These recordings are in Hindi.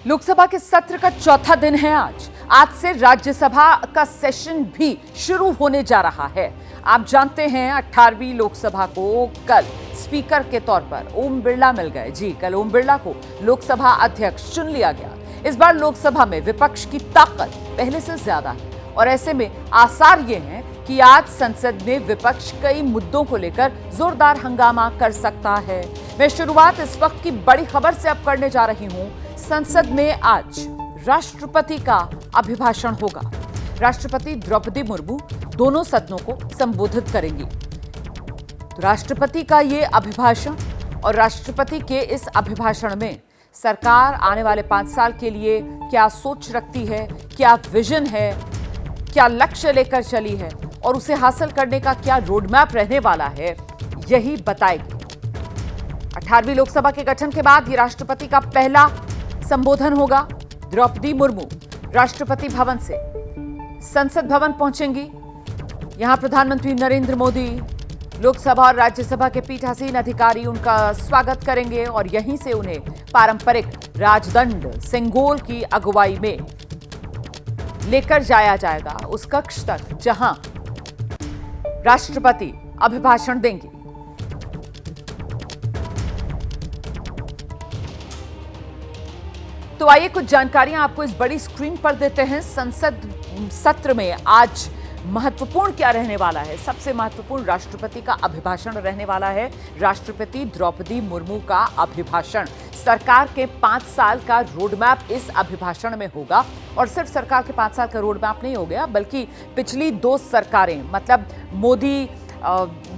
लोकसभा के सत्र का चौथा दिन है आज से राज्यसभा का सेशन भी शुरू होने जा रहा है। आप जानते हैं 18वीं लोकसभा को कल स्पीकर के तौर पर ओम बिरला मिल गए। जी, कल ओम बिरला को लोकसभा अध्यक्ष चुन लिया गया। इस बार लोकसभा में विपक्ष की ताकत पहले से ज्यादा है और ऐसे में आसार ये हैं कि आज संसद में विपक्ष कई मुद्दों को लेकर जोरदार हंगामा कर सकता है। मैं शुरुआत इस वक्त की बड़ी खबर से अब करने जा रही हूं। संसद में आज राष्ट्रपति का अभिभाषण होगा। राष्ट्रपति द्रौपदी मुर्मू दोनों सदनों को संबोधित करेंगी। तो राष्ट्रपति का ये अभिभाषण और राष्ट्रपति के इस अभिभाषण में सरकार आने वाले 5 साल के लिए क्या सोच रखती है, क्या विजन है, क्या लक्ष्य लेकर चली है और उसे हासिल करने का क्या रोडमैप रहने वाला है, यही बताएगी। 18वीं लोकसभा के गठन के बाद ये राष्ट्रपति का पहला संबोधन होगा। द्रौपदी मुर्मू राष्ट्रपति भवन से संसद भवन पहुंचेंगी। यहां प्रधानमंत्री नरेंद्र मोदी, लोकसभा और राज्यसभा के पीठासीन अधिकारी उनका स्वागत करेंगे और यहीं से उन्हें पारंपरिक राजदंड सेंगोल की अगुवाई में लेकर जाया जाएगा उस कक्ष तक जहां राष्ट्रपति अभिभाषण देंगे। तो आइए कुछ जानकारियां आपको इस बड़ी स्क्रीन पर देते हैं। संसद सत्र में आज महत्वपूर्ण क्या रहने वाला है? सबसे महत्वपूर्ण राष्ट्रपति का अभिभाषण रहने वाला है। राष्ट्रपति द्रौपदी मुर्मू का अभिभाषण सरकार के 5 साल का रोडमैप इस अभिभाषण में होगा। और सिर्फ सरकार के 5 साल का रोडमैप नहीं हो गया, बल्कि पिछली 2 सरकारें, मतलब मोदी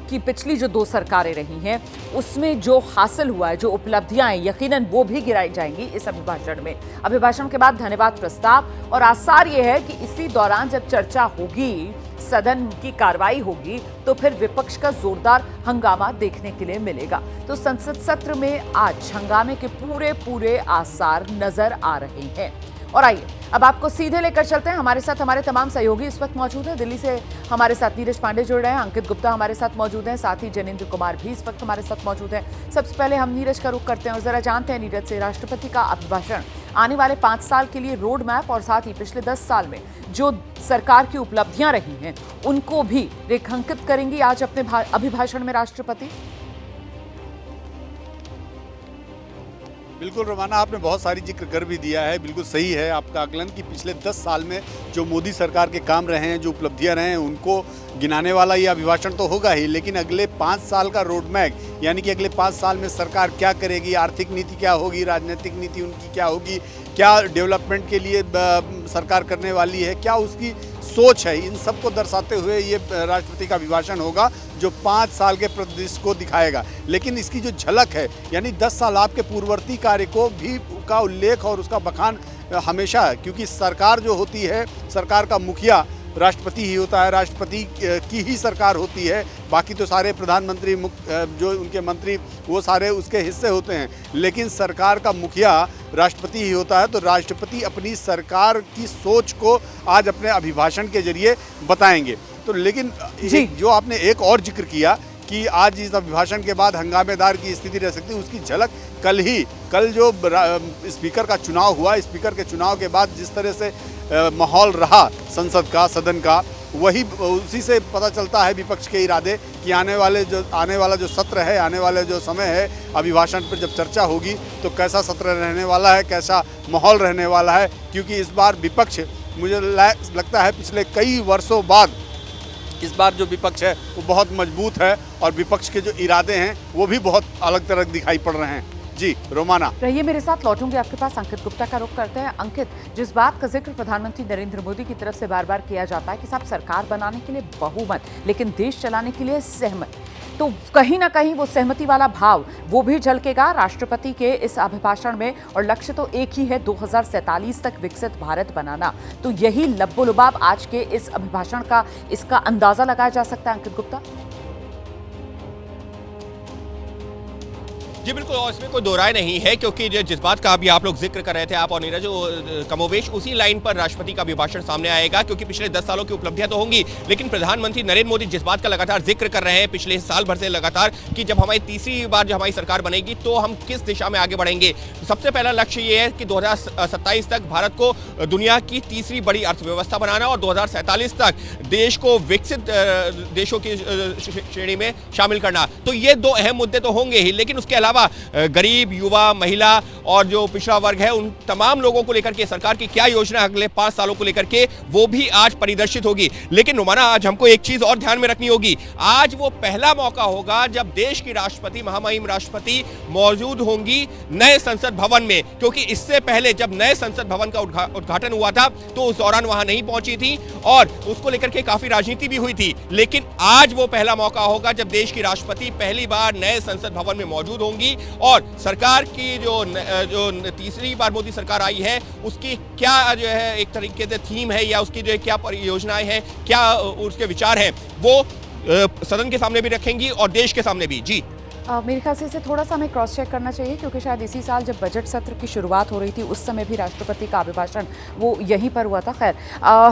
की पिछली जो 2 सरकारें रही हैं उसमें जो हासिल हुआ है, जो उपलब्धियां हैं, यकीनन वो भी गिराई जाएंगी इस अभिभाषण में। अभिभाषण के बाद धन्यवाद प्रस्ताव और आसार ये है कि इसी दौरान जब चर्चा होगी, सदन की कार्रवाई होगी, तो फिर विपक्ष का जोरदार हंगामा देखने के लिए मिलेगा। तो संसद सत्र में आज हंगामे के पूरे आसार नजर आ रहे हैं। और आइए अब आपको सीधे लेकर चलते हैं। हमारे साथ हमारे तमाम सहयोगी इस वक्त मौजूद हैं। दिल्ली से हमारे साथ नीरज पांडे जुड़ रहे हैं, अंकित गुप्ता हमारे साथ मौजूद हैं, साथ ही जनेंद्र कुमार भी इस वक्त हमारे साथ मौजूद हैं। सबसे पहले हम नीरज का रुख करते हैं और जरा जानते हैं नीरज से राष्ट्रपति का अभिभाषण आने वाले 5 साल के लिए रोड मैप और साथ ही पिछले 10 साल में जो सरकार की उपलब्धियां रही हैं उनको भी रेखांकित करेंगी आज अपने अभिभाषण में राष्ट्रपति। बिल्कुल रोमाना, आपने बहुत सारी जिक्र कर भी दिया है। बिल्कुल सही है आपका आकलन कि पिछले 10 साल में जो मोदी सरकार के काम रहे हैं, जो उपलब्धियां रहे हैं, उनको गिनाने वाला ये अभिभाषण तो होगा ही, लेकिन अगले 5 साल का रोड मैप, यानी कि अगले 5 साल में सरकार क्या करेगी, आर्थिक नीति क्या होगी, राजनीतिक नीति उनकी क्या होगी, क्या डेवलपमेंट के लिए सरकार करने वाली है, क्या उसकी सोच है, इन सबको दर्शाते हुए ये राष्ट्रपति का अभिभाषण होगा जो 5 साल के परिदृश्य को दिखाएगा। लेकिन इसकी जो झलक है, यानी 10 साल आपके पूर्ववर्ती कार्य को भी का उल्लेख और उसका बखान हमेशा है, क्योंकि सरकार जो होती है, सरकार का मुखिया राष्ट्रपति ही होता है, राष्ट्रपति की ही सरकार होती है। बाकी तो सारे प्रधानमंत्री जो उनके मंत्री वो सारे उसके हिस्से होते हैं, लेकिन सरकार का मुखिया राष्ट्रपति ही होता है। तो राष्ट्रपति अपनी सरकार की सोच को आज अपने अभिभाषण के जरिए बताएंगे। तो लेकिन जो आपने एक और जिक्र किया कि आज इस अभिभाषण के बाद हंगामेदार की स्थिति रह सकती है, उसकी झलक कल जो स्पीकर का चुनाव हुआ, स्पीकर के चुनाव के बाद जिस तरह से माहौल रहा संसद का, सदन का, वही उसी से पता चलता है विपक्ष के इरादे कि आने वाला जो सत्र है, आने वाले जो समय है, अभिभाषण पर जब चर्चा होगी तो कैसा सत्र रहने वाला है, कैसा माहौल रहने वाला है। क्योंकि इस बार विपक्ष, मुझे लगता है पिछले कई वर्षों बाद इस बार जो विपक्ष है वो बहुत मजबूत है और विपक्ष के जो इरादे हैं वो भी बहुत अलग तरह दिखाई पड़ रहे हैं। जी रोमाना, रहिए मेरे साथ, लौटूंगी आपके पास। अंकित गुप्ता का रुख करते हैं। अंकित, जिस बात का जिक्र प्रधानमंत्री नरेंद्र मोदी की तरफ से बार बार किया जाता है कि साहब सरकार बनाने के लिए बहुमत, लेकिन देश चलाने के लिए सहमत, तो कहीं ना कहीं वो सहमति वाला भाव वो भी झलकेगा राष्ट्रपति के इस अभिभाषण में। और लक्ष्य तो एक ही है, 2047 तक विकसित भारत बनाना। तो यही लब्बो-लुबाब आज के इस अभिभाषण का, इसका अंदाजा लगाया जा सकता है अंकित गुप्ता। जी बिल्कुल, और इसमें कोई दो राय नहीं है, क्योंकि जिस बात का अभी आप लोग जिक्र कर रहे थे, आप और नीरज, कमोवेश उसी लाइन पर राष्ट्रपति का अभिभाषण सामने आएगा, क्योंकि पिछले 10 सालों की उपलब्धियां तो होंगी, लेकिन प्रधानमंत्री नरेंद्र मोदी जिस बात का लगातार जिक्र कर रहे हैं पिछले साल भर से लगातार, कि जब हमारी तीसरी बार जब हमारी सरकार बनेगी तो हम किस दिशा में आगे बढ़ेंगे। सबसे पहला लक्ष्य ये है कि 2027 तक भारत को दुनिया की तीसरी बड़ी अर्थव्यवस्था बनाना और 2047 तक देश को विकसित देशों की श्रेणी में शामिल करना। तो ये दो अहम मुद्दे तो होंगे ही, लेकिन उसके अलावा गरीब, युवा, महिला और जो पिछड़ा वर्ग है, उन तमाम लोगों को लेकर के सरकार की क्या योजना अगले 5 सालों को लेकर के, वो भी आज परिदर्शित होगी। लेकिन रोमाना, आज हमको एक चीज और ध्यान में रखनी होगी, आज वो पहला मौका होगा जब देश की राष्ट्रपति, महामहिम राष्ट्रपति मौजूद होंगी नए संसद भवन में, क्योंकि इससे पहले जब नए संसद भवन का उद्घाटन हुआ था तो उस दौरान वहां नहीं पहुंची थी और उसको लेकर के काफी राजनीति भी हुई थी। लेकिन आज वो पहला मौका होगा जब देश की राष्ट्रपति पहली बार नए संसद भवन में मौजूद होंगी और सरकार की जो तीसरी बार मोदी सरकार आई है उसकी क्या जो है एक तरीके से थीम है या उसकी जो क्या परियोजनाएं हैं, क्या उसके विचार हैं, वो सदन के सामने भी रखेंगी और देश के सामने भी। जी मेरे ख्याल से इसे थोड़ा सा हमें क्रॉस चेक करना चाहिए, क्योंकि शायद इसी साल जब बजट सत्र की शुरुआत हो रही थी उस समय भी राष्ट्रपति का अभिभाषण वो यहीं पर हुआ था। खैर,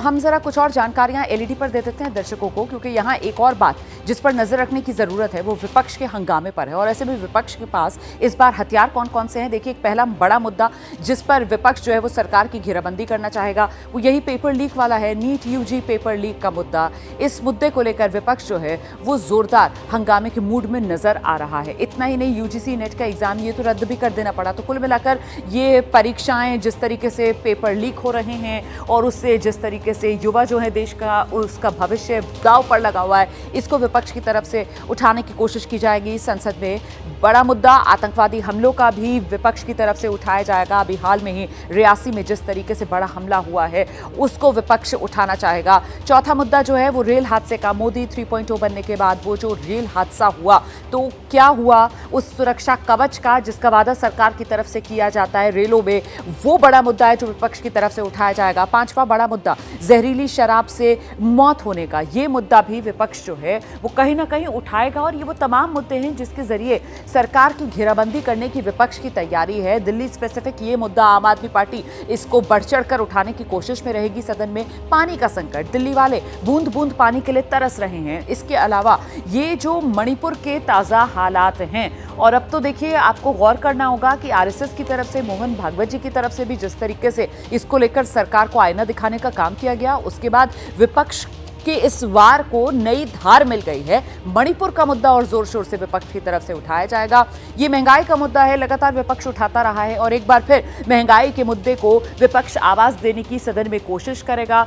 हम ज़रा कुछ और जानकारियां एलईडी पर दे देते हैं दर्शकों को, क्योंकि यहाँ एक और बात जिस पर नज़र रखने की ज़रूरत है वो विपक्ष के हंगामे पर है। और ऐसे में विपक्ष के पास इस बार हथियार कौन कौन से हैं। देखिए, एक पहला बड़ा मुद्दा जिस पर विपक्ष जो है वो सरकार की घेराबंदी करना चाहेगा वो यही पेपर लीक वाला है, नीट यूजी पेपर लीक का मुद्दा। इस मुद्दे को लेकर विपक्ष जो है वो जोरदार हंगामे के मूड में नजर आ रहा है। इतना ही नहीं, यूजीसी नेट का एग्जाम ये तो रद्द भी कर देना पड़ा। तो कुल मिलाकर ये परीक्षाएं जिस तरीके से पेपर लीक हो रहे हैं और उससे जिस तरीके से युवा जो है देश का, उसका भविष्य दांव पर लगा हुआ है, इसको विपक्ष की तरफ से उठाने की कोशिश की जाएगी। संसद में बड़ा मुद्दा आतंकवादी हमलों का भी विपक्ष की तरफ से उठाया जाएगा। अभी हाल में ही रियासी में जिस तरीके से बड़ा हमला हुआ है उसको विपक्ष उठाना चाहेगा। चौथा मुद्दा जो है वो रेल हादसे का, मोदी 3.0 बनने के बाद वो जो रेल हादसा हुआ तो क्या हुआ, उस सुरक्षा कवच का जिसका वादा सरकार की तरफ से किया जाता है रेलों में, वो बड़ा मुद्दा है जो विपक्ष की तरफ से उठाया जाएगा। पांचवा बड़ा मुद्दा जहरीली शराब से मौत होने का, ये मुद्दा भी विपक्ष जो है वो कहीं ना कहीं उठाएगा। और ये वो तमाम मुद्दे हैं जिसके जरिए सरकार की घेराबंदी करने की विपक्ष की तैयारी है। दिल्ली स्पेसिफिक ये मुद्दा आम आदमी पार्टी इसको बढ़ चढ़ कर उठाने की कोशिश में रहेगी। सदन में पानी का संकट, दिल्ली वाले बूंद बूंद पानी के लिए तरस रहे हैं। इसके अलावा ये जो मणिपुर के ताजा हालात हैं, और अब तो देखिए आपको गौर करना होगा कि आरएसएस की तरफ से, मोहन भागवत जी की तरफ से भी जिस तरीके से इसको लेकर सरकार को आईना दिखाने का काम किया गया, उसके बाद विपक्ष कि इस वार को नई धार मिल गई है। मणिपुर का मुद्दा और जोर शोर से विपक्ष की तरफ से उठाया जाएगा। ये महंगाई का मुद्दा है, लगातार विपक्ष उठाता रहा है और एक बार फिर महंगाई के मुद्दे को विपक्ष आवाज देने की सदन में कोशिश करेगा।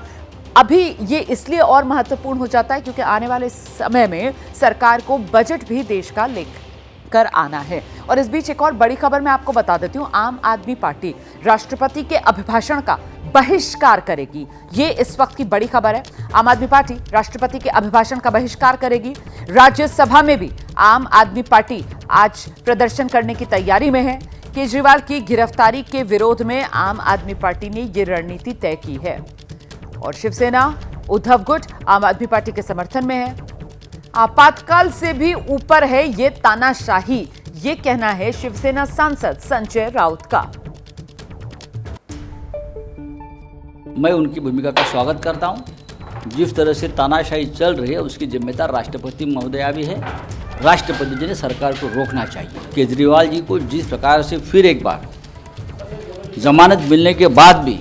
अभी ये इसलिए और महत्वपूर्ण हो जाता है क्योंकि आने वाले समय में सरकार को बजट भी देश का लेकर आना है। और इस बीच एक और बड़ी खबर मैं आपको बता देती हूँ, आम आदमी पार्टी राष्ट्रपति के अभिभाषण का बहिष्कार करेगी। ये इस वक्त की बड़ी खबर है। आम आदमी पार्टी राष्ट्रपति के अभिभाषण का बहिष्कार करेगी। राज्यसभा में भी आम आदमी पार्टी आज प्रदर्शन करने की तैयारी में है। केजरीवाल की गिरफ्तारी के विरोध में आम आदमी पार्टी ने ये रणनीति तय की है और शिवसेना, उद्धव गुट आम आदमी पार्टी के समर्थन में है। आपातकाल से भी ऊपर है ये तानाशाही, ये कहना है शिवसेना सांसद संजय राउत का। मैं उनकी भूमिका का स्वागत करता हूं। जिस तरह से तानाशाही चल रही है उसकी जिम्मेदार राष्ट्रपति महोदया भी है। राष्ट्रपति जी ने सरकार को रोकना चाहिए। केजरीवाल जी को जिस प्रकार से फिर एक बार जमानत मिलने के बाद भी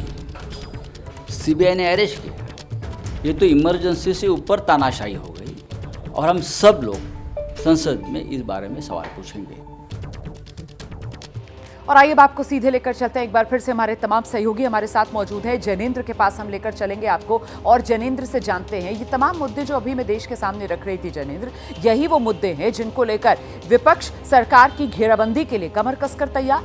सीबीआई ने अरेस्ट किया, ये तो इमरजेंसी से ऊपर तानाशाही हो गई और हम सब लोग संसद में इस बारे में सवाल पूछेंगे। और आइए अब आपको सीधे लेकर चलते हैं। एक बार फिर से हमारे तमाम सहयोगी हमारे साथ मौजूद है। जैनेंद्र के पास हम लेकर चलेंगे आपको और जैनेंद्र से जानते हैं ये तमाम मुद्दे जो अभी मैं देश के सामने रख रही थी। जैनेंद्र, यही वो मुद्दे हैं जिनको लेकर विपक्ष सरकार की घेराबंदी के लिए कमर कसकर तैयार।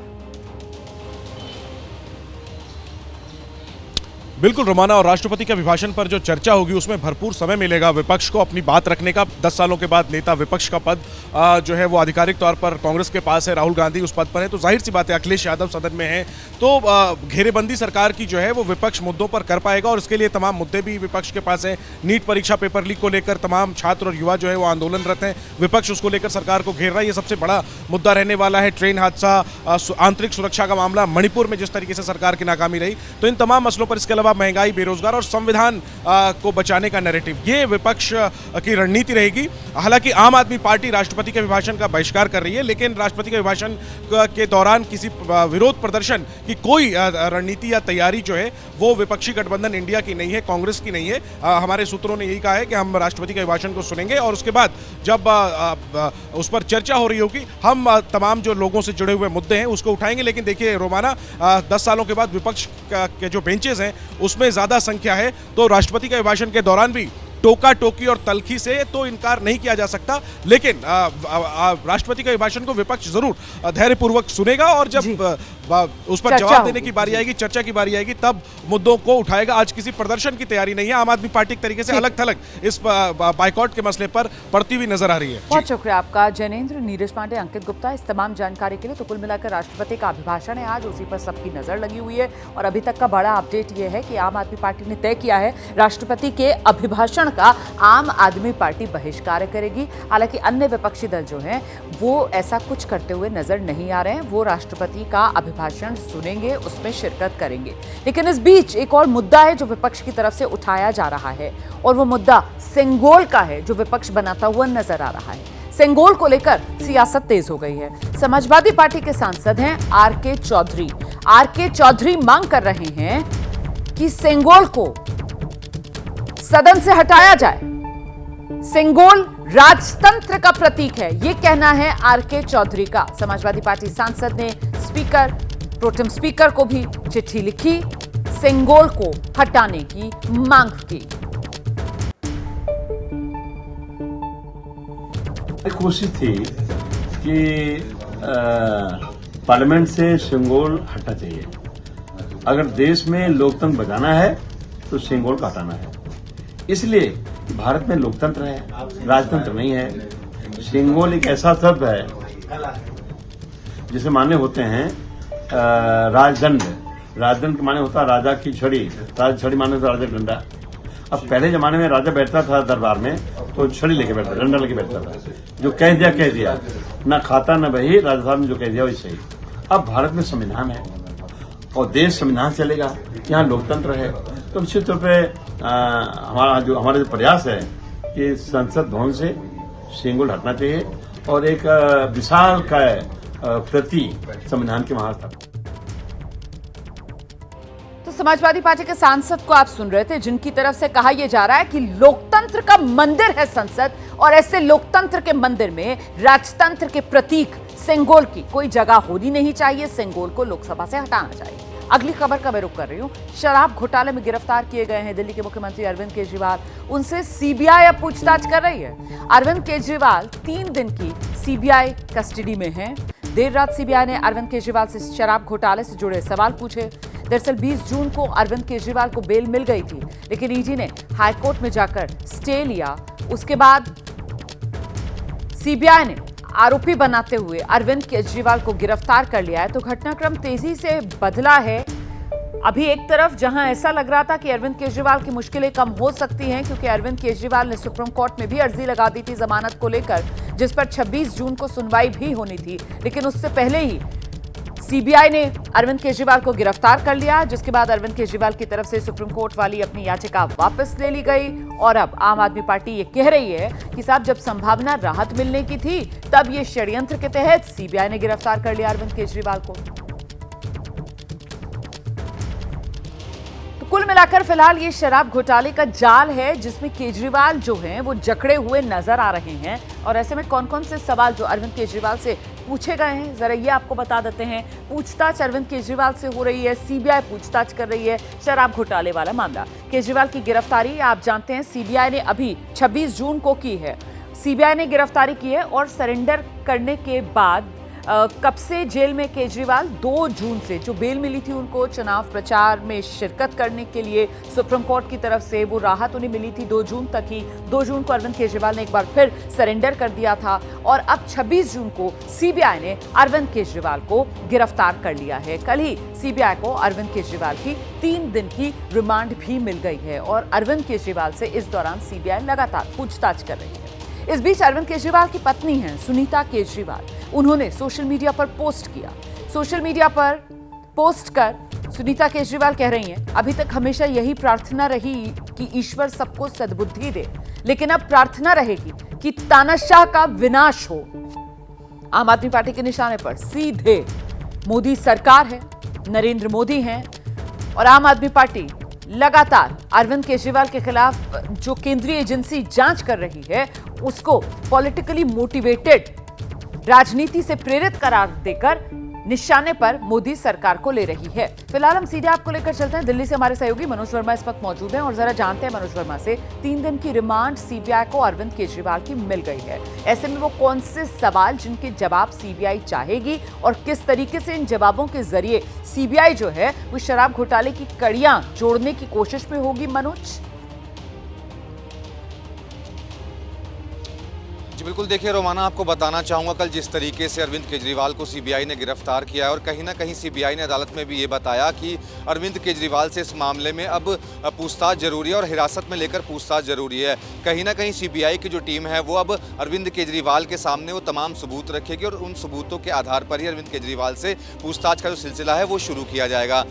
बिल्कुल रोमाना, और राष्ट्रपति के अभिभाषण पर जो चर्चा होगी उसमें भरपूर समय मिलेगा विपक्ष को अपनी बात रखने का। 10 सालों के बाद नेता विपक्ष का पद जो है वो आधिकारिक तौर पर कांग्रेस के पास है, राहुल गांधी उस पद पर है, तो जाहिर सी बात है अखिलेश यादव सदन में है, तो घेरेबंदी सरकार की जो है वो विपक्ष मुद्दों पर कर पाएगा, और इसके लिए तमाम मुद्दे भी विपक्ष के पास हैं। नीट परीक्षा पेपर लीक को लेकर तमाम छात्र और युवा जो है वो आंदोलनरत हैं, विपक्ष उसको लेकर सरकार को घेर रहा है, ये सबसे बड़ा मुद्दा रहने वाला है। ट्रेन हादसा, आंतरिक सुरक्षा का मामला, मणिपुर में जिस तरीके से सरकार की नाकामी रही, तो इन तमाम मसलों पर, इसके अलावा महंगाई, बेरोजगार और संविधान को बचाने का नैरेटिव, ये विपक्ष की रणनीति रहेगी। हालांकि आम आदमी पार्टी राष्ट्रपति के अभिभाषण का बहिष्कार कर रही है, लेकिन राष्ट्रपति के अभिभाषण के दौरान किसी विरोध प्रदर्शन की कोई रणनीति या तैयारी जो है वो विपक्षी गठबंधन इंडिया की नहीं है, कांग्रेस की नहीं है। हमारे सूत्रों ने यही कहा है कि हम राष्ट्रपति के अभिभाषण को सुनेंगे और उसके बाद जब उस पर चर्चा हो रही होगी, हम तमाम जो लोगों से जुड़े हुए मुद्दे हैं उसको उठाएंगे। लेकिन देखिए रोमाना, 10 सालों के बाद विपक्ष के जो बेंचेस हैं उसमें ज्यादा संख्या है, तो राष्ट्रपति के अभिभाषण के दौरान भी टोका टोकी और तलखी से तो इनकार नहीं किया जा सकता, लेकिन राष्ट्रपति के अभिभाषण को विपक्ष जरूर धैर्यपूर्वक सुनेगा, और जब उस पर जवाब देने की बारी आएगी, चर्चा की बारी आएगी, तब मुद्दों को उठाएगा। आज किसी प्रदर्शन की तैयारी नहीं है, आम आदमी पार्टी एक तरीके से अलग थलग इस बाइकआउट के मसले पर पड़ती हुई नजर आ रही है। बहुत शुक्रिया आपका जैनेंद्र, नीरज पांडे, अंकित गुप्ता इस तमाम जानकारी के लिए। तो कुल मिलाकर राष्ट्रपति का अभिभाषण है आज, उसी पर सबकी नजर लगी हुई है, और अभी तक का बड़ा अपडेट यह है कि आम आदमी पार्टी ने तय किया है राष्ट्रपति के अभिभाषण का आम आदमी पार्टी बहिष्कार करेगी। हालांकि अन्य विपक्षी दल जो हैं वो ऐसा कुछ करते हुए नजर नहीं आ रहे हैं, वो राष्ट्रपति का अभिभाषण सुनेंगे, उसमें शिरकत करेंगे। लेकिन इस बीच एक और मुद्दा है जो विपक्ष की तरफ से उठाया जा रहा है, और वो मुद्दा सेंगोल का है, जो विपक्ष बनाता हुआ नजर आ रहा है। सेंगोल को लेकर सियासत तेज हो गई है। समाजवादी पार्टी के सांसद हैं आर.के. चौधरी। आर.के. चौधरी मांग कर रहे हैं कि सेंगोल को सदन से हटाया जाए। सेंगोल राजतंत्र का प्रतीक है, यह कहना है आर.के. चौधरी का। समाजवादी पार्टी सांसद ने स्पीकर, प्रोटेम स्पीकर को भी चिट्ठी लिखी, सेंगोल को हटाने की मांग की। कोशिश थी कि पार्लियामेंट से सेंगोल हटना चाहिए। अगर देश में लोकतंत्र बचाना है तो सेंगोल को हटाना है। इसलिए भारत में लोकतंत्र है, राजतंत्र नहीं है। सेंगोल एक ऐसा शब्द है जिसे माने होते हैं राजदंड। राजदंड के माने होता है राजा की छड़ी, राज छड़ी माने होता राजा डंडा। अब पहले जमाने में राजा बैठता था दरबार में तो छड़ी लेके बैठता, डंडा लेके बैठता था, जो कह दिया, ना खाता ना बही, राजा साहब ने जो कह दिया वही सही। अब भारत में संविधान है और देश संविधान चलेगा, यहाँ लोकतंत्र है, तो निश्चित तौर पर हमारा जो प्रयास है कि संसद भवन से सेंगोल हटना चाहिए और एक विशाल का प्रति संविधान के महास्थापक। तो समाजवादी पार्टी के सांसद को आप सुन रहे थे, जिनकी तरफ से कहा यह जा रहा है कि लोकतंत्र का मंदिर है संसद, और ऐसे लोकतंत्र के मंदिर में राजतंत्र के प्रतीक सेंगोल की कोई जगह होनी नहीं चाहिए। सेंगोल को लोकसभा से हटाना चाहिए। अगली खबर का मैं रुख कर रही हूं। शराब घोटाले में गिरफ्तार किए गए हैं दिल्ली के मुख्यमंत्री अरविंद केजरीवाल, उनसे सीबीआई अब पूछताछ कर रही है। अरविंद केजरीवाल 3 दिन की सीबीआई कस्टडी में हैं। देर रात सीबीआई ने अरविंद केजरीवाल से शराब घोटाले से जुड़े सवाल पूछे। दरअसल 20 जून को अरविंद केजरीवाल को बेल मिल गई थी, लेकिन ईडी ने हाईकोर्ट में जाकर स्टे लिया। उसके बाद सीबीआई ने आरोपी बनाते हुए अरविंद केजरीवाल को गिरफ्तार कर लिया है। तो घटनाक्रम तेजी से बदला है। अभी एक तरफ जहां ऐसा लग रहा था कि अरविंद केजरीवाल की मुश्किलें कम हो सकती हैं, क्योंकि अरविंद केजरीवाल ने सुप्रीम कोर्ट में भी अर्जी लगा दी थी जमानत को लेकर, जिस पर 26 जून को सुनवाई भी होनी थी, लेकिन उससे पहले ही सीबीआई ने अरविंद केजरीवाल को गिरफ्तार कर लिया, जिसके बाद अरविंद केजरीवाल की तरफ से सुप्रीम कोर्ट वाली अपनी याचिका वापस ले ली गई। और अब आम आदमी पार्टी ये कह रही है कि साहब, जब संभावना राहत मिलने की थी तब ये षड्यंत्र के तहत सीबीआई ने गिरफ्तार कर लिया अरविंद केजरीवाल को। तो कुल मिलाकर फिलहाल ये शराब घोटाले का जाल है, जिसमें केजरीवाल जो हैं वो जकड़े हुए नजर आ रहे हैं। और ऐसे में कौन कौन से सवाल जो अरविंद केजरीवाल से पूछे गए हैं, जरा ये आपको बता देते हैं। पूछताछ अरविंद केजरीवाल से हो रही है, सीबीआई पूछताछ कर रही है शराब घोटाले वाला मामला। केजरीवाल की गिरफ्तारी आप जानते हैं सीबीआई ने अभी 26 जून को की है। सीबीआई ने गिरफ्तारी की है और सरेंडर करने के बाद कब से जेल में केजरीवाल? 2 जून से जो बेल मिली थी उनको चुनाव प्रचार में शिरकत करने के लिए सुप्रीम कोर्ट की तरफ से, वो राहत उन्हें मिली थी 2 जून तक ही। 2 जून को अरविंद केजरीवाल ने एक बार फिर सरेंडर कर दिया था और अब 26 जून को सीबीआई ने अरविंद केजरीवाल को गिरफ्तार कर लिया है। कल ही सीबीआई को अरविंद केजरीवाल की 3 दिन की रिमांड भी मिल गई है और अरविंद केजरीवाल से इस दौरान सीबीआई लगातार पूछताछ कर रही है। इस बीच अरविंद केजरीवाल की पत्नी हैं सुनीता केजरीवाल, उन्होंने सोशल मीडिया पर पोस्ट किया। सोशल मीडिया पर पोस्ट कर सुनीता केजरीवाल कह रही हैं, अभी तक हमेशा यही प्रार्थना रही कि ईश्वर सबको सद्बुद्धि दे, लेकिन अब प्रार्थना रहेगी कि तानाशाह का विनाश हो। आम आदमी पार्टी के निशाने पर सीधे मोदी सरकार है, नरेंद्र मोदी हैं और आम आदमी पार्टी लगातार अरविंद केजरीवाल के खिलाफ जो केंद्रीय एजेंसी जांच कर रही है उसको पॉलिटिकली मोटिवेटेड, राजनीति से प्रेरित करार देकर निशाने पर मोदी सरकार को ले रही है। फिलहाल हम सीधे आपको लेकर चलते हैं दिल्ली से, हमारे सहयोगी मनोज वर्मा इस वक्त मौजूद हैं और जरा जानते हैं मनोज वर्मा से 3 दिन की रिमांड सीबीआई को अरविंद केजरीवाल की मिल गई है, ऐसे में वो कौन से सवाल जिनके जवाब सीबीआई चाहेगी और किस तरीके से इन जवाबों के जरिए सीबीआई जो है वो शराब घोटाले की कड़ियां जोड़ने की कोशिश में होगी? मनोज जी बिल्कुल, देखिए रोमाना, आपको बताना चाहूँगा कल जिस तरीके से अरविंद केजरीवाल को सीबीआई ने गिरफ्तार किया है और कहीं ना कहीं सीबीआई ने अदालत में भी ये बताया कि अरविंद केजरीवाल से इस मामले में अब पूछताछ जरूरी है और हिरासत में लेकर पूछताछ जरूरी है। कहीं ना कहीं सीबीआई की जो टीम है वो अब अरविंद केजरीवाल के सामने वो तमाम सबूत रखेगी और उन सबूतों के आधार पर ही अरविंद केजरीवाल से पूछताछ का जो सिलसिला है वो शुरू किया जाएगा।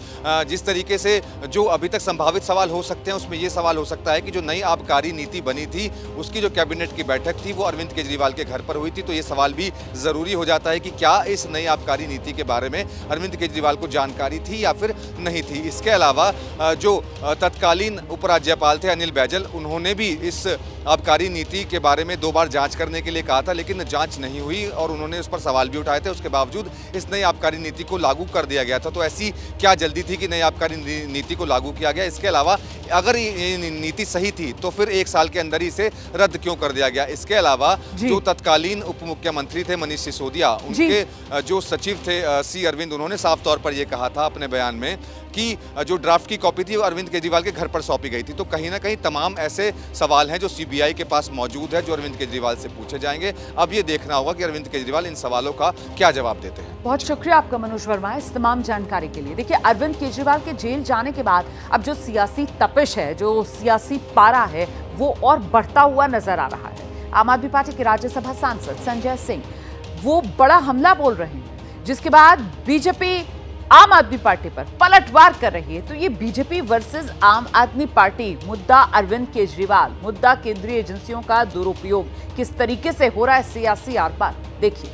जिस तरीके से जो अभी तक संभावित सवाल हो सकते हैं उसमें ये सवाल हो सकता है कि जो नई आबकारी नीति बनी थी उसकी जो कैबिनेट की बैठक थी वो अरविंद केजरीवाल के घर पर हुई थी, तो ये सवाल भी जरूरी हो जाता है कि क्या इस नई आबकारी नीति के बारे में अरविंद केजरीवाल को जानकारी थी या फिर नहीं थी। इसके अलावा जो तत्कालीन उपराज्यपाल थे अनिल बैजल, उन्होंने भी इस आबकारी नीति के बारे में 2 बार जांच करने के लिए कहा था, लेकिन जांच नहीं हुई और उन्होंने उस पर सवाल भी उठाए थे। उसके बावजूद इस नई आबकारी नीति को लागू कर दिया गया था। तो ऐसी क्या जल्दी थी कि नई आबकारी नीति को लागू किया गया? इसके अलावा अगर ये नीति सही थी तो फिर 1 साल के अंदर ही इसे रद्द क्यों कर दिया गया? इसके अलावा जो तत्कालीन उप मुख्यमंत्री थे मनीष सिसोदिया, उनके जो सचिव थे सी अरविंद, उन्होंने साफ तौर पर यह कहा था अपने बयान में कि जो ड्राफ्ट की कॉपी थी वो अरविंद केजरीवाल के घर पर सौंपी गई थी। तो कहीं ना कहीं तमाम ऐसे सवाल हैं जो सीबीआई के पास मौजूद है जो अरविंद केजरीवाल से पूछे जाएंगे। अब ये देखना होगा कि अरविंद केजरीवाल इन सवालों का क्या जवाब देते हैं। बहुत शुक्रिया आपका मनोज वर्मा इस तमाम जानकारी के लिए। देखिए, अरविंद केजरीवाल के जेल जाने के बाद अब जो सियासी तपिश है, जो सियासी पारा है, वो और बढ़ता हुआ नजर आ रहा है। आम आदमी पार्टी के राज्यसभा सांसद संजय सिंह वो बड़ा हमला बोल रहे हैं, जिसके बाद बीजेपी आम आदमी पार्टी पर पलटवार कर रही है। तो ये बीजेपी वर्सेस आम आदमी पार्टी, मुद्दा अरविंद केजरीवाल, मुद्दा केंद्रीय एजेंसियों का दुरुपयोग किस तरीके से हो रहा है सियासी आर पार, देखिए।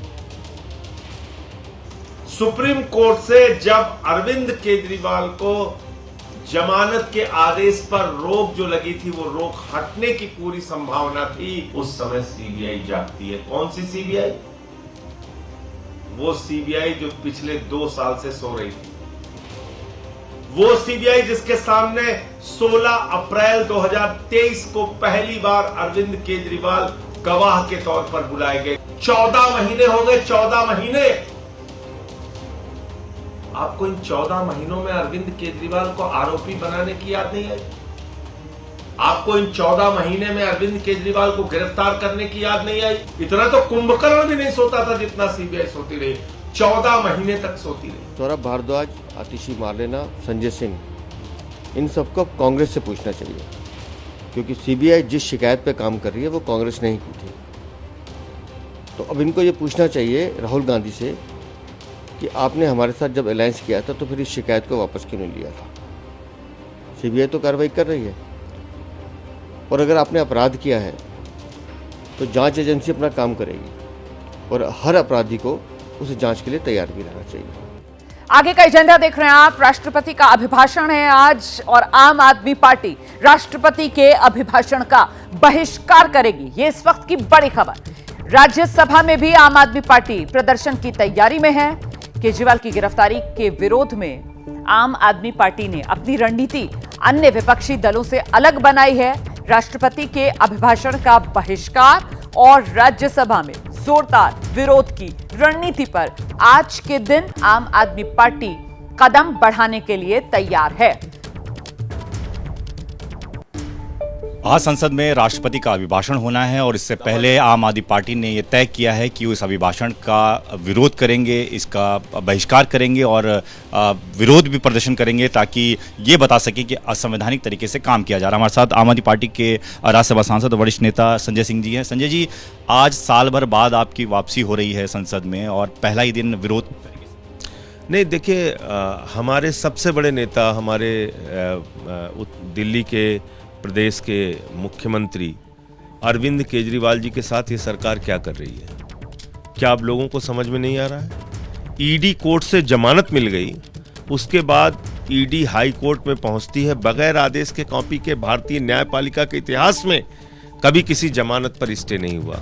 सुप्रीम कोर्ट से जब अरविंद केजरीवाल को जमानत के आदेश पर रोक जो लगी थी वो रोक हटने की पूरी संभावना थी, उस समय सीबीआई जागती है। कौन सी सीबीआई? वो सीबीआई जो पिछले 2 साल से सो रही थी, वो सीबीआई जिसके सामने 16 अप्रैल 2023 को पहली बार अरविंद केजरीवाल गवाह के तौर पर बुलाए गए। 14 महीने हो गए, 14 महीने। आपको इन 14 महीनों में अरविंद केजरीवाल को आरोपी बनाने की याद नहीं आई? आपको इन 14 महीने में अरविंद केजरीवाल को गिरफ्तार करने की याद नहीं आई? इतना तो कुंभकर्ण भी नहीं सोता था जितना सीबीआई सोती रही। 14 महीने तक सोती रही। सौरभ भारद्वाज, आतिशी मारलेना, संजय सिंह, इन सबको कांग्रेस से पूछना चाहिए, क्योंकि सीबीआई जिस शिकायत पे काम कर रही है वो कांग्रेस ने ही की थी। तो अब इनको ये पूछना चाहिए राहुल गांधी से कि आपने हमारे साथ जब अलायंस किया था तो फिर इस शिकायत को वापस क्यों नहीं लिया था? सीबीआई तो कार्रवाई कर रही है, और अगर आपने अपराध किया है तो जांच एजेंसी अपना काम करेगी और हर अपराधी को उस जांच के लिए तैयार भी रहना चाहिए। आगे का एजेंडा देख रहे हैं आप। राष्ट्रपति का अभिभाषण है आज और आम आदमी पार्टी राष्ट्रपति के अभिभाषण का बहिष्कार करेगी, ये इस वक्त की बड़ी खबर। राज्यसभा में भी आम आदमी पार्टी प्रदर्शन की तैयारी में है। केजरीवाल की गिरफ्तारी के विरोध में आम आदमी पार्टी ने अपनी रणनीति अन्य विपक्षी दलों से अलग बनाई है। राष्ट्रपति के अभिभाषण का बहिष्कार और राज्यसभा में जोरदार विरोध की रणनीति पर आज के दिन आम आदमी पार्टी कदम बढ़ाने के लिए तैयार है। आज संसद में राष्ट्रपति का अभिभाषण होना है और इससे पहले आम आदमी पार्टी ने यह तय किया है कि वो इस अभिभाषण का विरोध करेंगे, इसका बहिष्कार करेंगे और विरोध भी प्रदर्शन करेंगे ताकि ये बता सके कि असंवैधानिक तरीके से काम किया जा रहा है। हमारे साथ आम आदमी पार्टी के राज्यसभा सांसद वरिष्ठ नेता संजय सिंह जी हैं। संजय जी, आज साल भर बाद आपकी वापसी हो रही है संसद में और पहला ही दिन विरोध। नहीं, देखिए, हमारे सबसे बड़े नेता, हमारे दिल्ली के प्रदेश के मुख्यमंत्री अरविंद केजरीवाल जी के साथ ये सरकार क्या कर रही है, क्या आप लोगों को समझ में नहीं आ रहा है? ईडी कोर्ट से जमानत मिल गई, उसके बाद ईडी हाई कोर्ट में पहुंचती है बगैर आदेश के कॉपी के। भारतीय न्यायपालिका के इतिहास में कभी किसी जमानत पर स्टे नहीं हुआ।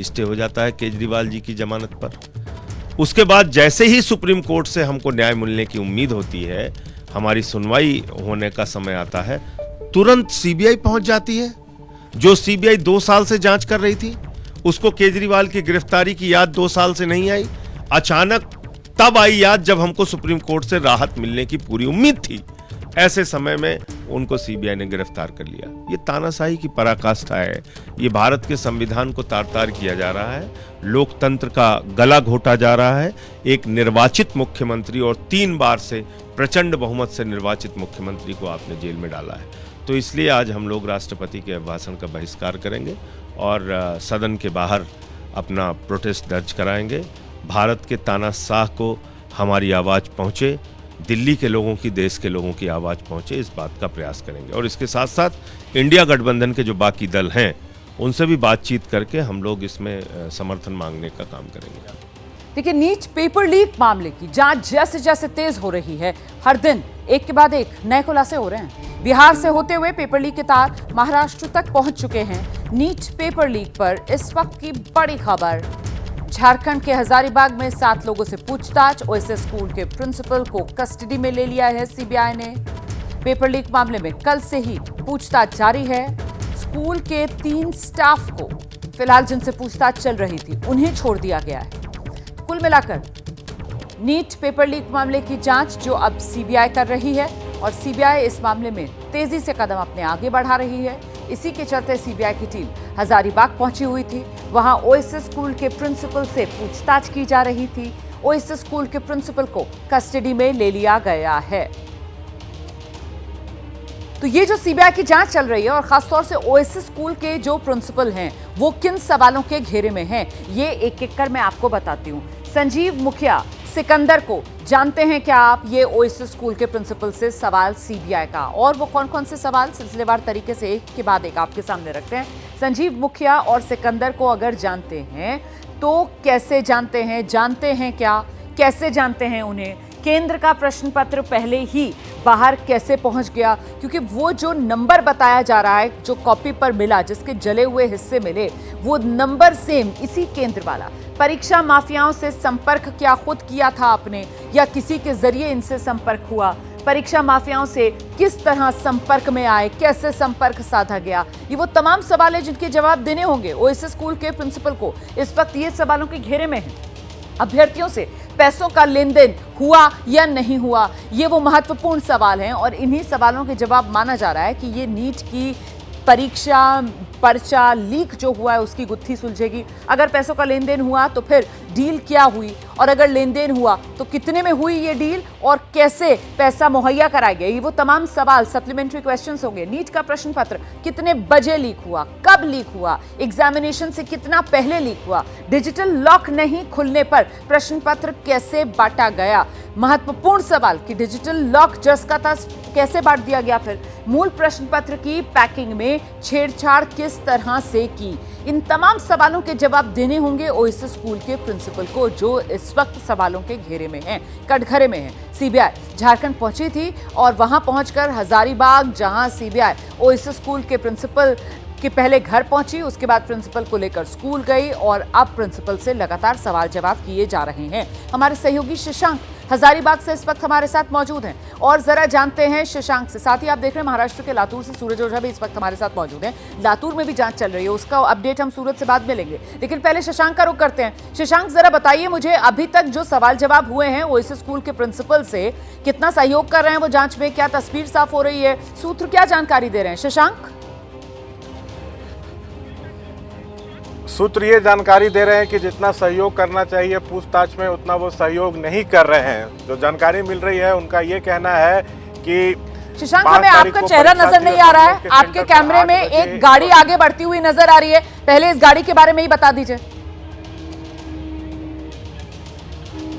स्टे हो जाता है केजरीवाल जी की जमानत पर। उसके बाद जैसे ही सुप्रीम कोर्ट से हमको न्याय मिलने की उम्मीद होती है, हमारी सुनवाई होने का समय आता है, तुरंत सीबीआई पहुंच जाती है। जो सीबीआई 2 साल से जांच कर रही थी, उसको केजरीवाल की गिरफ्तारी की याद 2 साल से नहीं आई। अचानक तब आई याद जब हमको सुप्रीम कोर्ट से राहत मिलने की पूरी उम्मीद थी। ऐसे समय में उनको सीबीआई ने गिरफ्तार कर लिया। ये तानाशाही की पराकाष्ठा है। ये भारत के संविधान को तार-तार किया जा रहा है, लोकतंत्र का गला घोटा जा रहा है। एक निर्वाचित मुख्यमंत्री और 3 बार से प्रचंड बहुमत से निर्वाचित मुख्यमंत्री को आपने जेल में डाला है। तो इसलिए आज हम लोग राष्ट्रपति के अभिभाषण का बहिष्कार करेंगे और सदन के बाहर अपना प्रोटेस्ट दर्ज कराएंगे। भारत के तानाशाह को हमारी आवाज़ पहुँचे, दिल्ली के लोगों की, देश के लोगों की आवाज़ पहुँचे, इस बात का प्रयास करेंगे। और इसके साथ साथ इंडिया गठबंधन के जो बाकी दल हैं, उनसे भी बातचीत करके हम लोग इसमें समर्थन मांगने का काम करेंगे। देखिए, नीट पेपर लीक मामले की जांच जैसे जैसे तेज हो रही है, हर दिन एक के बाद एक नए खुलासे हो रहे हैं। बिहार से होते हुए पेपर लीक के तार महाराष्ट्र तक पहुंच चुके हैं। नीट पेपर लीक पर इस वक्त की बड़ी खबर। झारखंड के हजारीबाग में 7 लोगों से पूछताछ। ओएसएस स्कूल के प्रिंसिपल को कस्टडी में ले लिया है सीबीआई ने। पेपर लीक मामले में कल से ही पूछताछ जारी है। स्कूल के 3 स्टाफ को फिलहाल जिनसे पूछताछ चल रही थी, उन्हें छोड़ दिया गया है। कुल मिलाकर नीट पेपर लीक मामले की जांच जो अब सीबीआई कर रही है और सीबीआई इस मामले में तेजी से कदम अपने आगे बढ़ा रही है। इसी के चलते सीबीआई की टीम हजारीबाग पहुंची हुई थी। वहां ओएसएस स्कूल के प्रिंसिपल से पूछताछ की जा रही थी। ओएसएस स्कूल के प्रिंसिपल को कस्टडी में ले लिया गया है। तो ये जो सीबीआई की जांच चल रही है और खासतौर से ओएसएस स्कूल के जो प्रिंसिपल हैं, वो किन सवालों के घेरे में हैं, ये एक एक कर मैं आपको बताती हूँ। संजीव मुखिया सिकंदर को जानते हैं क्या आप? ये ओएसएस स्कूल के प्रिंसिपल से सवाल सीबीआई का, और वो कौन कौन से सवाल सिलसिलेवार तरीके से एक के बाद एक आपके सामने रखते हैं। संजीव मुखिया और सिकंदर को अगर जानते हैं तो कैसे जानते हैं, जानते हैं क्या, कैसे जानते हैं उन्हें? केंद्र का प्रश्न पत्र पहले ही बाहर कैसे पहुंच गया? क्योंकि वो जो नंबर बताया जा रहा है, जो कॉपी पर मिला, जिसके जले हुए हिस्से मिले, वो नंबर सेम इसी केंद्र वाला। परीक्षा माफियाओं से संपर्क क्या खुद किया था आपने या किसी के जरिए इनसे संपर्क हुआ? परीक्षा माफियाओं से किस तरह संपर्क में आए, कैसे संपर्क साधा गया? ये वो तमाम सवाल है जिनके जवाब देने होंगे ओएसएस स्कूल के प्रिंसिपल को। इस वक्त ये सवालों के घेरे में है। अभ्यर्थियों से पैसों का लेन देन हुआ या नहीं हुआ, ये वो महत्वपूर्ण सवाल हैं और इन्हीं सवालों के जवाब माना जा रहा है कि ये नीट की परीक्षा पर्चा लीक जो हुआ है उसकी गुत्थी सुलझेगी। अगर पैसों का लेन देन हुआ तो फिर डील क्या हुई, और अगर लेन देन हुआ तो कितने में हुई ये डील और कैसे पैसा मुहैया कराया गया, ये वो तमाम सवाल सप्लीमेंट्री क्वेश्चंस होंगे। नीट का प्रश्न पत्र कितने बजे लीक हुआ, कब लीक हुआ, एग्जामिनेशन से कितना पहले लीक हुआ, डिजिटल लॉक नहीं खुलने पर प्रश्न पत्र कैसे बांटा गया, महत्वपूर्ण सवाल कि डिजिटल लॉक जस का कैसे बांट दिया गया, फिर मूल प्रश्न पत्र की पैकिंग में छेड़छाड़ किस तरह से की। इन तमाम सवालों के जवाब देने होंगे ओएसएस स्कूल के प्रिंसिपल को, जो इस वक्त सवालों के घेरे में हैं, कटघरे में हैं। सीबीआई झारखंड पहुंची थी और वहां पहुंचकर हजारीबाग, जहां सीबीआई ओएसएस स्कूल के प्रिंसिपल उसके पहले घर पहुंची, उसके बाद प्रिंसिपल को लेकर स्कूल गई और अब प्रिंसिपल से लगातार सवाल जवाब किए जा रहे हैं। हमारे सहयोगी शशांक हजारीबाग से इस वक्त हमारे साथ मौजूद हैं और जरा जानते हैं शशांक से। साथ ही आप देख रहे हैं महाराष्ट्र के लातूर से सूरज ओझा भी इस वक्त हमारे साथ मौजूद हैं। लातूर में भी जांच चल रही है, उसका अपडेट हम सूरज से बाद में लेंगे, लेकिन पहले शशांक का रुख करते हैं। शशांक, जरा बताइए मुझे, अभी तक जो सवाल जवाब हुए हैं ओएसिस स्कूल के प्रिंसिपल से, कितना सहयोग कर रहे हैं वो जांच में, क्या तस्वीर साफ हो रही है, सूत्र क्या जानकारी दे रहे हैं? शशांक, सूत्र ये जानकारी दे रहे हैं कि जितना सहयोग करना चाहिए पूछताछ में उतना वो सहयोग नहीं कर रहे हैं। जो जानकारी मिल रही है उनका ये कहना है कि शशांक, हमें आपका चेहरा नजर नहीं आ रहा है, आपके कैमरे में एक गाड़ी आगे बढ़ती हुई नजर आ रही है, पहले इस गाड़ी के बारे में ही बता दीजिए।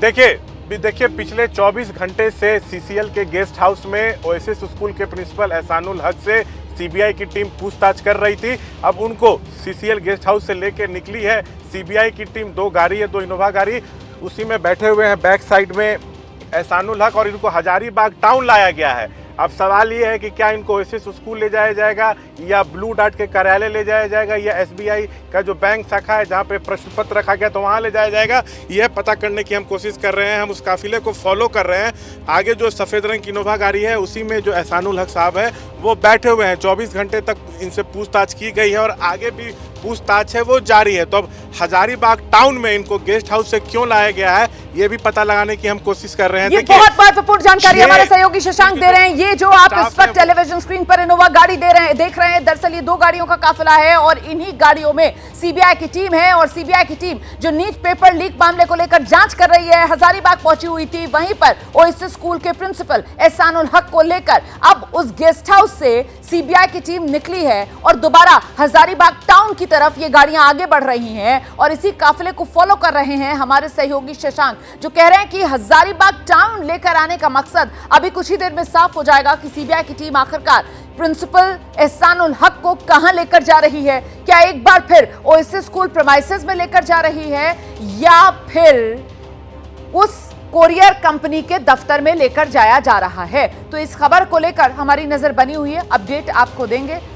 देखिए पिछले 24 घंटे से सीसीएल के गेस्ट हाउस में ओएसिस स्कूल के प्रिंसिपल एहसानुल हक से सीबीआई की टीम पूछताछ कर रही थी। अब उनको सीसीएल गेस्ट हाउस से लेकर निकली है सीबीआई की टीम। 2 गाड़ी है, 2 इनोवा गाड़ी, उसी में बैठे हुए हैं बैक साइड में एहसानुल हक और इनको हजारीबाग टाउन लाया गया है। अब सवाल ये है कि क्या इनको ओएसिस स्कूल ले जाया जाएगा या ब्लू डार्ट के कार्यालय ले जाया जाएगा या एसबीआई का जो बैंक शाखा है जहां पे प्रश्न पत्र रखा गया तो वहां ले जाया जाएगा, यह पता करने की हम कोशिश कर रहे हैं। हम उस काफिले को फॉलो कर रहे हैं। आगे जो सफ़ेद रंग की इनोवा गाड़ी है उसी में जो एहसानुल हक साहब है वो बैठे हुए हैं। 24 घंटे तक इनसे पूछताछ की गई है और आगे भी पूछताछ है वो जारी है। तो अब हजारीबाग टाउन में इनको गेस्ट हाउस से क्यों लाया गया है ये भी पता लगाने की हम कोशिश कर रहे हैं। ये बहुत महत्वपूर्ण जानकारी हमारे सहयोगी शशांक दे रहे हैं। ये जो आप इस वक्त टेलीविजन स्क्रीन पर इनोवा गाड़ी देख रहे हैं, दरअसल ये 2 गाड़ियों का काफिला है और इन्हीं गाड़ियों में सीबीआई की टीम है और सीबीआई की टीम जो नीट पेपर लीक मामले को लेकर जांच कर रही है हजारीबाग पहुंची हुई थी। वहीं पर ओएसिस स्कूल के प्रिंसिपल एहसानुल हक को लेकर अब उस गेस्ट हाउस से सीबीआई की टीम निकली है और दोबारा हजारीबाग टाउन की तरफ ये गाड़ियां आगे बढ़ रही हैं और इसी काफिले को फॉलो कर रहे हैं हमारे सहयोगी शशांक, जो कह रहे हैं कि हजारीबाग टाउन लेकर आने का मकसद अभी कुछ ही देर में साफ हो जाएगा कि सीबीआई की टीम आखिरकार प्रिंसिपल एहसानुल हक को कहां लेकर जा रही है। क्या एक बार फिर ओएसिस स्कूल प्रीमाइसेस में लेकर जा रही है या फिर उस कोरियर कंपनी के दफ्तर में लेकर जाया जा रहा है? तो इस खबर को लेकर हमारी नजर बनी हुई है, अपडेट आपको देंगे।